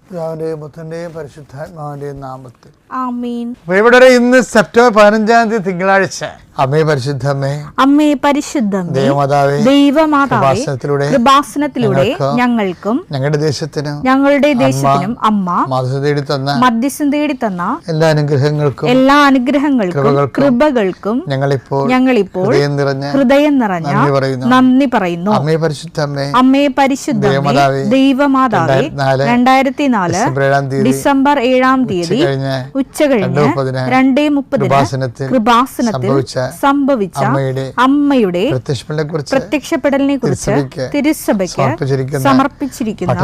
പിതാവിന്റെയും പുത്രന്റെയും പരിശുദ്ധാത്മാവിന്റെയും നാമത്തിൽ ആമേൻ. ഇവിടെ ഇന്ന് സെപ്റ്റംബർ 15 തിങ്കളാഴ്ച. അമ്മേ പരിശുദ്ധമ്മേ, അമ്മേ പരിശുദ്ധമേ, ദൈവമാതാവേ, ദൈവമാതാവേ, കൃപാസനത്തിലൂടെ ഞങ്ങൾക്കും ഞങ്ങളുടെ ദേശത്തിനും അമ്മ മധ്യസ്ഥം തേടി തന്ന എല്ലാ അനുഗ്രഹങ്ങൾക്കും കൃപകൾക്കും ഞങ്ങളിപ്പോൾ ഹൃദയം നിറഞ്ഞ നന്ദി പറയുന്നു. അമ്മേ പരിശുദ്ധമ്മേ, ദൈവമാതാവേ, 2004 ഡിസംബർ 7 ഉച്ചകഴിഞ്ഞ് 2:30 കൃപാസനത്തിൽ സംഭവിച്ച അമ്മയുടെ പ്രത്യക്ഷപ്പെടലിനെ കുറിച്ച് തിരുസഭയ്ക്ക് സമർപ്പിച്ചിരിക്കുന്ന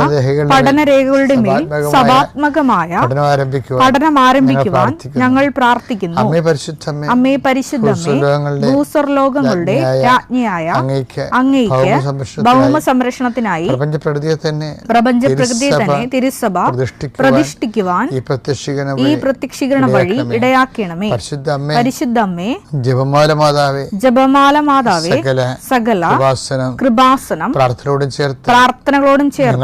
പഠനരേഖകളുടെ മേൽ സഭാത്മകമായ പഠനം ആരംഭിക്കുവാൻ ഞങ്ങൾ പ്രാർത്ഥിക്കുന്നു. അമ്മേ പരിശുദ്ധമേ, ഭൂസ്വർലോകങ്ങളുടെ രാജ്ഞിയായ അങ്ങേയ്ക്ക് ഭൗമ സംരക്ഷണത്തിനായി പ്രപഞ്ചപ്രകൃതിയെ തന്നെ തിരുസഭ പ്രതിഷ്ഠിക്കുവാൻ ഈ പ്രത്യക്ഷീകരണ വഴി ഇടയാക്കണമേ. പരിശുദ്ധമ്മേ, ജപമാല മാതാവേ, സകല കൃപാസനം പ്രാർത്ഥനകളോടും ചേർത്ത്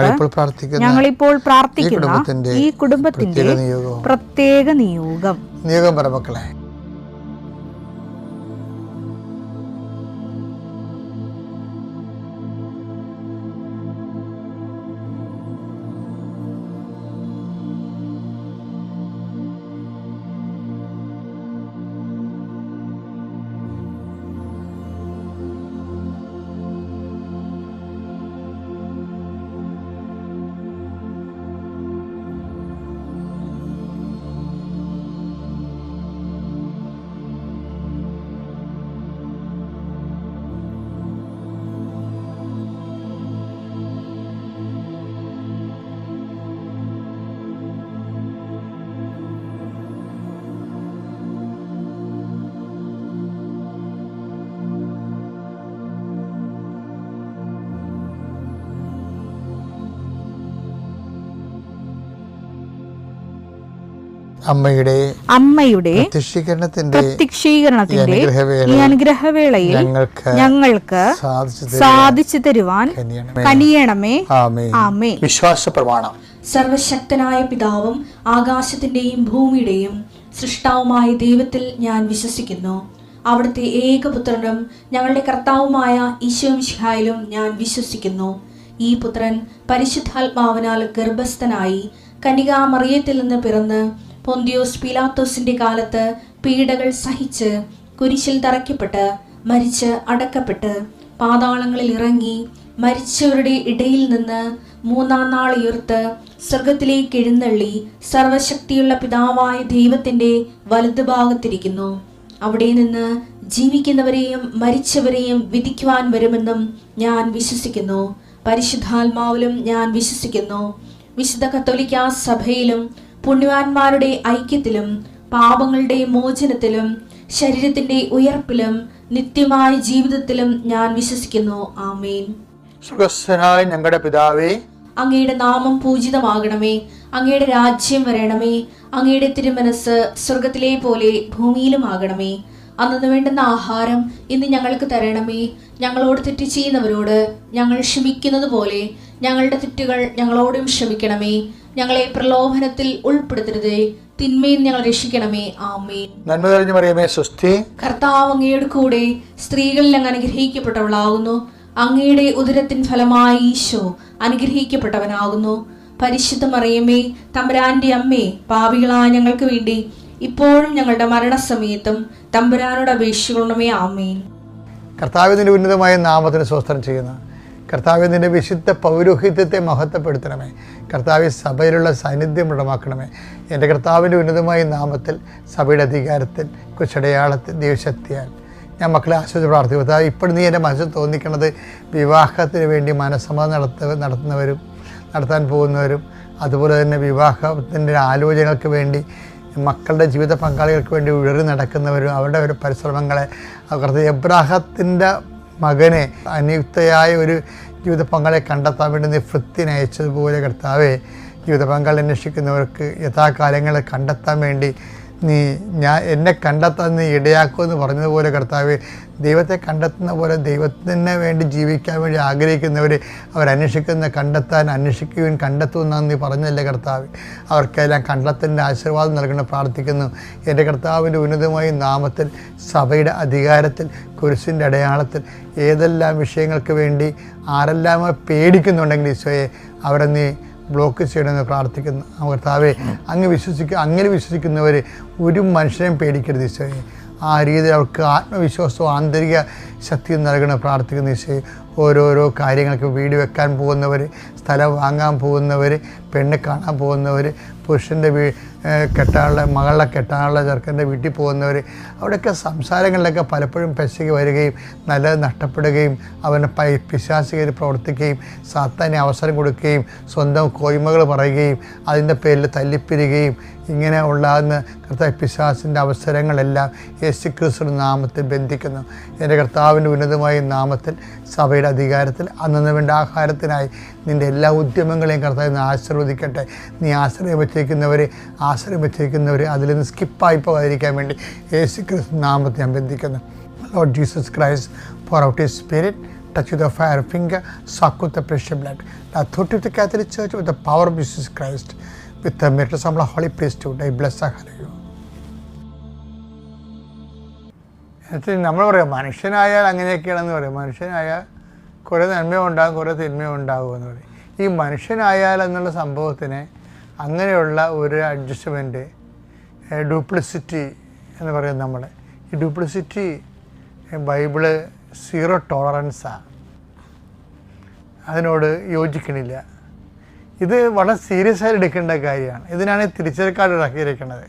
ഞങ്ങളിപ്പോൾ പ്രാർത്ഥിക്കുന്ന ഈ കുടുംബത്തിന്റെ പ്രത്യേക നിയോഗം പറ മക്കളെ. അമ്മയുടെ പ്രത്യക്ഷീകരണത്തിന്റെ ഈ അനുഗ്രഹവേളയിൽ ഞങ്ങൾക്ക് സാധിച്ചു തരുവാൻ കനിയണമേ. ആമേൻ. വിശ്വാസ പ്രമാണം. സർവശക്തനായ പിതാവും ആകാശത്തിന്റെയും ഭൂമിയുടെയും സൃഷ്ടാവുമായ ദൈവത്തിൽ ഞാൻ വിശ്വസിക്കുന്നു. അവിടുത്തെ ഏകപുത്രനും ഞങ്ങളുടെ കർത്താവുമായ ഈശോമിശിഹായിലും ഞാൻ വിശ്വസിക്കുന്നു. ഈ പുത്രൻ പരിശുദ്ധാത്മാവിനാൽ ഗർഭസ്ഥനായി കന്യകാമറിയത്തിൽ നിന്ന് പിറന്ന് പൊന്തിയോസ് പീലാത്തോസിന്റെ കാലത്ത് പീഡകൾ സഹിച്ച് കുരിശിൽ തറയ്ക്കപ്പെട്ട് മരിച്ച് അടക്കപ്പെട്ട് പാതാളങ്ങളിൽ ഇറങ്ങി മരിച്ചവരുടെ ഇടയിൽ നിന്ന് 3-ാം നാൾ ഉയർത്ത് സ്വർഗത്തിലേക്ക് എഴുന്നള്ളി സർവശക്തിയുള്ള പിതാവായ ദൈവത്തിന്റെ വലതുഭാഗത്തിരിക്കുന്നു. അവിടെ നിന്ന് ജീവിക്കുന്നവരെയും മരിച്ചവരെയും വിധിക്കുവാൻ വരുമെന്നും ഞാൻ വിശ്വസിക്കുന്നു. പരിശുദ്ധാത്മാവിലും ഞാൻ വിശ്വസിക്കുന്നു. വിശുദ്ധ കത്തോലിക്കാ സഭയിലും പുണ്യവാന്മാരുടെ ഐക്യത്തിലും പാപങ്ങളുടെ മോചനത്തിലും ശരീരത്തിന്റെ ഉയർപ്പിലും നിത്യമായ ജീവിതത്തിലും ഞാൻ വിശ്വസിക്കുന്നു. ആമേൻ. സ്വർഗ്ഗസ്ഥനായ ഞങ്ങളുടെ പിതാവേ, അങ്ങയുടെ നാമം പൂജിതമാകണമേ. അങ്ങയുടെ രാജ്യം വരണമേ. അങ്ങയുടെ തിരുമനസ് സ്വർഗത്തിലെ പോലെ ഭൂമിയിലും ആകണമേ. അന്നു വേണ്ടുന്ന ആഹാരം ഇന്ന് ഞങ്ങൾക്ക് തരണമേ. ഞങ്ങളോട് തെറ്റ് ചെയ്യുന്നവരോട് ഞങ്ങൾ ക്ഷമിക്കുന്നത് പോലെ ഞങ്ങളുടെ തെറ്റുകൾ ഞങ്ങളോടും ക്ഷമിക്കണമേ. ഞങ്ങളെ പ്രലോഭനത്തിൽ ഉൾപ്പെടുത്തരുതേ, തിന്മയിൽ ഞങ്ങൾ രക്ഷിക്കണമേ. ആമേൻ. നന്മ നിറഞ്ഞ മറിയമേ, സ്വസ്തി. കർത്താവ് അങ്ങയുടെ കൂടെ സ്ത്രീകളിൽ അങ്ങ് അനുഗ്രഹിക്കപ്പെട്ടവളാകുന്നു. അങ്ങയുടെ ഉദരത്തിൻ ഫലമായി ഈശോ അനുഗ്രഹിക്കപ്പെട്ടവനാകുന്നു. പരിശുദ്ധ മറിയമേ, തമ്പുരാന്റെ അമ്മേ, പാപികളായ ഞങ്ങൾക്ക് വേണ്ടി ഇപ്പോഴും ഞങ്ങളുടെ മരണസമയത്തും തമ്പുരാനോട് അപേക്ഷിക്കണമേ. ആമേൻ. കർത്താവിന്റെ ഉന്നതമായ നാമത്തിന് സ്വസ്ത്രം ചെയ്യുന്ന കർത്താവ്, നിന്റെ വിശുദ്ധ പൗരോഹിത്യത്തെ മഹത്വപ്പെടുത്തണമേ. കർത്താവ്, സഭയിലുള്ള സാന്നിധ്യം ഉടമാക്കണമേ. എൻ്റെ കർത്താവിൻ്റെ ഉന്നതമായ നാമത്തിൽ സഭയുടെ അധികാരത്തിൽ കുശടയാളത്തിൽ ദൈവശക്തിയാൽ ഞാൻ മക്കളെ ആശ്വസിച്ച് പ്രാർത്ഥിക്കും. കർത്താവ്, ഇപ്പോൾ നീ എൻ്റെ മനസ്സിൽ തോന്നിക്കുന്നത് വിവാഹത്തിന് വേണ്ടി മനസ്സമ്മതം നടത്താൻ പോകുന്നവരും അതുപോലെ തന്നെ വിവാഹത്തിൻ്റെ ആലോചനകൾക്ക് വേണ്ടി മക്കളുടെ ജീവിത പങ്കാളികൾക്ക് വേണ്ടി ഉഴറി നടക്കുന്നവരും അവരുടെ ഒരു പരിശ്രമങ്ങളെ കർത്താവ്, എബ്രാഹത്തിൻ്റെ മകനെ അനിയുക്തയായ ഒരു ജീവിത പങ്കാളിയെ കണ്ടെത്താൻ വേണ്ടി നീ ഫ്രിത്തിന് അയച്ചതുപോലെ കർത്താവെ, ജീവിത പങ്കാളി അന്വേഷിക്കുന്നവർക്ക് യഥാകാലങ്ങളെ കണ്ടെത്താൻ വേണ്ടി എന്നെ കണ്ടെത്താൻ നീ ഇടയാക്കുമെന്ന് പറഞ്ഞതുപോലെ കർത്താവെ, ദൈവത്തെ കണ്ടെത്തുന്ന പോലെ ദൈവത്തിന് വേണ്ടി ജീവിക്കാൻ വേണ്ടി ആഗ്രഹിക്കുന്നവർ അന്വേഷിക്കുകയും കണ്ടെത്തുമെന്നാണ് നീ പറഞ്ഞല്ലേ കർത്താവ്. അവർക്കെല്ലാം കണ്ടെത്തലിൻ്റെ ആശീർവാദം നൽകണം പ്രാർത്ഥിക്കുന്നു. എൻ്റെ കർത്താവിൻ്റെ ഉന്നതമായ നാമത്തിൽ സഭയുടെ അധികാരത്തിൽ കുരിശിൻ്റെ അടയാളത്തിൽ ഏതെല്ലാം വിഷയങ്ങൾക്ക് വേണ്ടി ആരെല്ലാം പേടിക്കുന്നുണ്ടെങ്കിൽ ഈശോയെ അവരെ നീ ബ്ലോക്ക് ചെയ്യണമെന്ന് പ്രാർത്ഥിക്കുന്നു. കർത്താവെ അങ്ങനെ വിശ്വസിക്കുന്നവർ ഒരു മനുഷ്യനെയും പേടിക്കരുത് ഈശോയെ. ആ രീതിയിൽ അവർക്ക് ആത്മവിശ്വാസവും ആന്തരിക ശക്തിയും നൽകണം പ്രാർത്ഥിക്കുന്ന ഈശോയെ. ഓരോരോ കാര്യങ്ങൾക്ക് വീട് വെക്കാൻ പോകുന്നവർ, സ്ഥലം വാങ്ങാൻ പോകുന്നവർ, പെണ്ണ് കാണാൻ പോകുന്നവർ, പുരുഷൻ്റെ മകളുടെ കെട്ടാനുള്ള ചെറുക്കൻ്റെ വീട്ടിൽ പോകുന്നവർ, അവിടെയൊക്കെ സംസാരങ്ങളിലൊക്കെ പലപ്പോഴും പെശകി വരികയും നല്ലത് നഷ്ടപ്പെടുകയും അവന് പിശാചികർ പ്രവർത്തിക്കുകയും സാത്താനെ അവസരം കൊടുക്കുകയും സ്വന്തം കോയ്മകൾ പറയുകയും അതിൻ്റെ പേരിൽ തല്ലിപ്പിരികയും ഇങ്ങനെ ഉണ്ടാകുന്ന കർത്താവ് പിശാചിൻ്റെ അവസരങ്ങളെല്ലാം യേശുക്രിസ്തുവിന്റെ നാമത്തിൽ ബന്ധിക്കുന്നു. എൻ്റെ കർത്താവിൻ്റെ ഉന്നതമായ നാമത്തിൽ സഭയുടെ അധികാരത്തിൽ അന്നു വേണ്ട ആഹാരത്തിനായി നിൻ്റെ എല്ലാ ഉദ്യമങ്ങളെയും കർത്താവിനെ ആശീർവദിക്കട്ടെ. നീ ആശ്രയം വെച്ചിരിക്കുന്നവർ അതിൽ നിന്ന് സ്കിപ്പായി പോകാതിരിക്കാൻ വേണ്ടി യേശുക്രിസ്തു നാമത്തെ ഞാൻ ബന്ധിക്കുന്നു. Lord Jesus Christ, pour out His Spirit, touch with the fire finger, suck with the precious blood. The authority of the Catholic Church with the power of Jesus Christ, with the merits of the Holy Priesthood, I bless the Hallelujah. നമ്മൾ പറയാം മനുഷ്യനായാൽ അങ്ങനെയൊക്കെയാണെന്ന് പറയും. മനുഷ്യനായാൽ കുറേ നന്മ ഉണ്ടാകും, കുറേ തിന്മ ഉണ്ടാകും എന്ന് പറയും. ഈ മനുഷ്യനായാൽ എന്നുള്ള സംഭവത്തിന് അങ്ങനെയുള്ള ഒരു അഡ്ജസ്റ്റ്മെൻറ്റ്, ഡ്യൂപ്ലിസിറ്റി എന്ന് പറയും നമ്മൾ. ഈ ഡ്യൂപ്ലിസിറ്റി ബൈബിള് 0 ടോളറൻസാണ്, അതിനോട് യോജിക്കണില്ല. ഇത് വളരെ സീരിയസ് ആയി എടുക്കേണ്ട കാര്യമാണ്. ഇതിനാണ് തിരിച്ചറിക്കാട് ഇറക്കിയിരിക്കുന്നത്.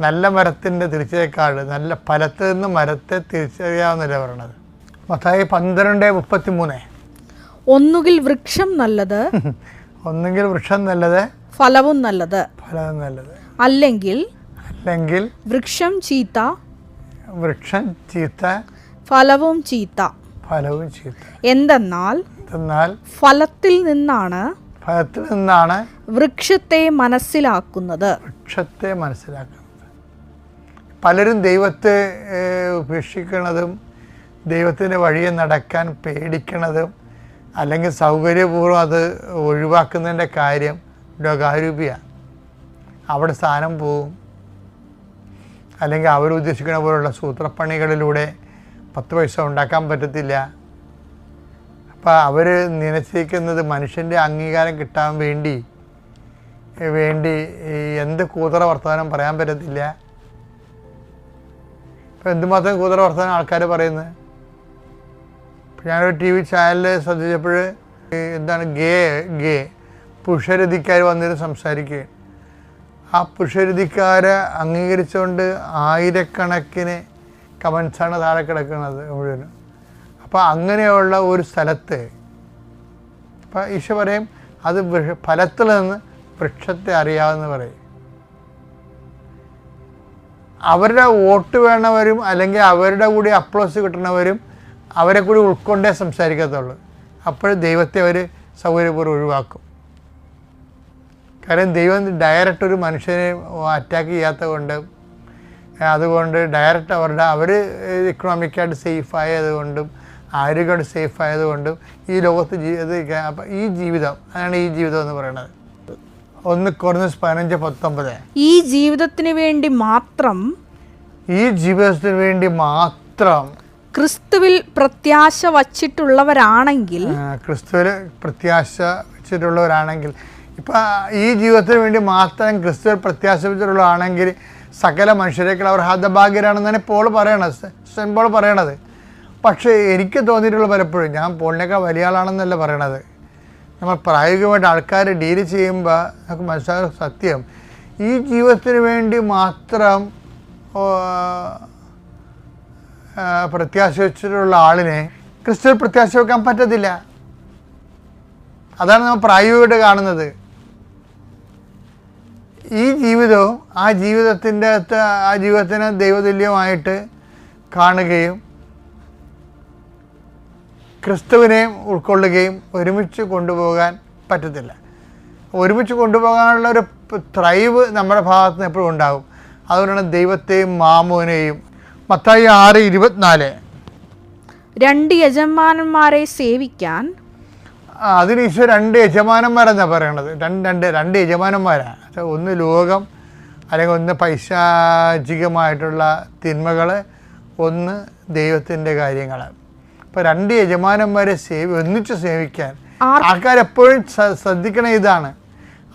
നല്ല മരത്തിൻ്റെ തിരിച്ചറിക്കാട്, നല്ല ഫലത്തിൽ നിന്ന് മരത്തെ തിരിച്ചറിയാവുന്നല്ല പറയണത്. മത്തായി 12:33. ഒന്നുകിൽ വൃക്ഷം നല്ലത് ഫലവും നല്ലത്, അല്ലെങ്കിൽ വൃക്ഷം ചീത്ത ഫലവും ചീത്ത. എന്തെന്നാൽ ഫലത്തിൽ നിന്നാണ് വൃക്ഷത്തെ മനസ്സിലാക്കുന്നത്. പലരും ദൈവത്തെ ഉപേക്ഷിക്കുന്നതും ദൈവത്തിൻ്റെ വഴിയെ നടക്കാൻ പേടിക്കണതും അല്ലെങ്കിൽ സൗകര്യപൂർവ്വം അത് ഒഴിവാക്കുന്നതിൻ്റെ കാര്യം ലോകാരൂപിയാണ്. അവിടെ സ്ഥാനം പോവും, അല്ലെങ്കിൽ അവരുദ്ദേശിക്കുന്ന പോലുള്ള സൂത്രപ്പണികളിലൂടെ 10 പൈസ ഉണ്ടാക്കാൻ പറ്റത്തില്ല. അപ്പോൾ അവർ നിശ്ചയിക്കുന്നത് മനുഷ്യൻ്റെ അംഗീകാരം കിട്ടാൻ വേണ്ടി എന്ത് കൂതറ വർത്തമാനം പറയാൻ പറ്റത്തില്ല. ഇപ്പോൾ എന്തുമാത്രം കൂതറ വർത്തമാനം ആൾക്കാർ പറയുന്നത്. ഞാനൊരു TV ചാനലിൽ ശ്രദ്ധിച്ചപ്പോൾ എന്താണ് ഗേ പുരുഷരതിക്കാർ വന്നിട്ട് സംസാരിക്കുകയാണ്. ആ പുരുഷരതിക്കാരെ അംഗീകരിച്ചുകൊണ്ട് ആയിരക്കണക്കിന് കമൻസാണ് താഴെ കിടക്കുന്നത് മുഴുവനും. അപ്പോൾ അങ്ങനെയുള്ള ഒരു സ്ഥലത്ത് അപ്പോൾ ഈശോ പറയും അത് ഫലത്തിൽ നിന്ന് വൃക്ഷത്തെ അറിയാമെന്ന് പറയും. അവരുടെ വോട്ട് വേണവരും അല്ലെങ്കിൽ അവരുടെ കൂടി അപ്ലോസ് കിട്ടണവരും അവരെ കൂടി ഉൾക്കൊണ്ടേ സംസാരിക്കത്തുള്ളൂ. അപ്പോൾ ദൈവത്തെ അവർ സൗകര്യപൂർവ്വം ഒഴിവാക്കും. കാര്യം ദൈവം ഡയറക്റ്റ് ഒരു മനുഷ്യനെ അറ്റാക്ക് ചെയ്യാത്ത കൊണ്ട്, അതുകൊണ്ട് ഡയറക്റ്റ് അവർ ഇക്കണോമിക്കായിട്ട് സേഫ് ആയതുകൊണ്ടും ആരോഗ്യമായിട്ട് സേഫ് ആയതുകൊണ്ടും ഈ ലോകത്ത് അപ്പം ഈ ജീവിതം, അതാണ് ഈ ജീവിതം എന്ന് പറയുന്നത്. 1 Corinthians 15:19. ഈ ജീവിതത്തിന് വേണ്ടി മാത്രം ക്രിസ്തുവിൽ പ്രത്യാശ വച്ചിട്ടുള്ളവരാണെങ്കിൽ ഇപ്പം ഈ ജീവിതത്തിന് വേണ്ടി മാത്രം ക്രിസ്തുവിൽ പ്രത്യാശ വച്ചിട്ടുള്ളതാണെങ്കിൽ സകല മനുഷ്യരേക്കാൾ അവർ ഹതഭാഗ്യരാണെന്നാണ് സെൻറ്റ് പോൾ പറയണത്. പക്ഷേ എനിക്ക് തോന്നിയിട്ടുള്ള പലപ്പോഴും, ഞാൻ പോളിനേക്കാൾ വലിയ ആളാണെന്നല്ല പറയണത്, നമ്മൾ പ്രായോഗികമായിട്ട് ആൾക്കാർ ഡീൽ ചെയ്യുമ്പോൾ നമുക്ക് മനസ്സിലാകുന്ന സത്യം, ഈ ജീവിതത്തിന് വേണ്ടി മാത്രം പ്രത്യാശ വെച്ചിട്ടുള്ള ആളിനെ ക്രിസ്തുവിൽ പ്രത്യാശ വെക്കാൻ പറ്റത്തില്ല. അതാണ് നമ്മൾ പ്രായോഗികമായിട്ട് കാണുന്നത്. ഈ ജീവിതവും ആ ജീവിതത്തിനെ ദൈവതുല്യമായിട്ട് കാണുകയും ക്രിസ്തുവിനെയും ഉൾക്കൊള്ളുകയും ഒരുമിച്ച് കൊണ്ടുപോകാൻ പറ്റത്തില്ല. ഒരുമിച്ച് കൊണ്ടുപോകാനുള്ള ഒരു ത്രൈവ് നമ്മുടെ ഭാഗത്ത് നിന്ന് എപ്പോഴും ഉണ്ടാകും. അതുകൊണ്ടാണ് ദൈവത്തെയും മാമോനെയും. മത്തായി 6:24. രണ്ട് യജമാനന്മാരെ സേവിക്കാൻ അതിന് ഈശോ രണ്ട് യജമാനന്മാരെന്നാണ് പറയണത്. രണ്ട് യജമാനന്മാരാണ്. ഒന്ന് ലോകം, അല്ലെങ്കിൽ ഒന്ന് പൈശാചികമായിട്ടുള്ള തിന്മകൾ, ഒന്ന് ദൈവത്തിൻ്റെ കാര്യങ്ങൾ. അപ്പോൾ രണ്ട് യജമാനന്മാരെ ഒന്നിച്ച് സേവിക്കാൻ ആൾക്കാരെപ്പോഴും ശ്രദ്ധിക്കണ ഇതാണ്.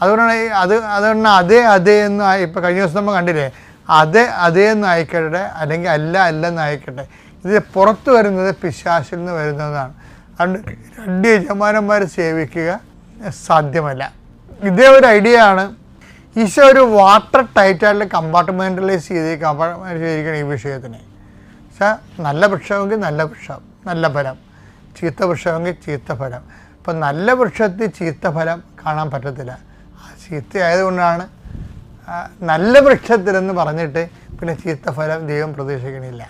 അതുകൊണ്ടാണ് അതേ എന്ന് ഇപ്പോൾ കഴിഞ്ഞ ദിവസം നമ്മൾ കണ്ടില്ലേ, അതേ എന്ന് ആയിക്കട്ടെ, അല്ലെങ്കിൽ അല്ലെന്ന് ആയിക്കട്ടെ, ഇത് പുറത്തു വരുന്നത് പിശാചിൽ നിന്ന് വരുന്നതാണ്. അതുകൊണ്ട് രണ്ട് യജമാനന്മാരെ സേവിക്കുക സാധ്യമല്ല. ഇതേ ഒരു ഐഡിയ ആണ് ഈശോ ഒരു വാട്ടർ ടൈറ്റായിട്ട് കമ്പാർട്ട്മെൻ്റലൈസ് ചെയ്തിരിക്കണം ഈ വിഷയത്തിന്. പക്ഷേ നല്ല വൃക്ഷമെങ്കിൽ നല്ല വൃക്ഷം, നല്ല ഫലം; ചീത്ത വൃക്ഷമെങ്കിൽ ചീത്ത ഫലം. അപ്പം നല്ല വൃക്ഷത്തിൽ ചീത്ത ഫലം കാണാൻ പറ്റത്തില്ല. ചീത്തയായതുകൊണ്ടാണ് നല്ല വൃക്ഷത്തിലെന്ന് പറഞ്ഞിട്ട് പിന്നെ ചീത്ത ഫലം ദൈവം പ്രതീക്ഷിക്കണില്ല.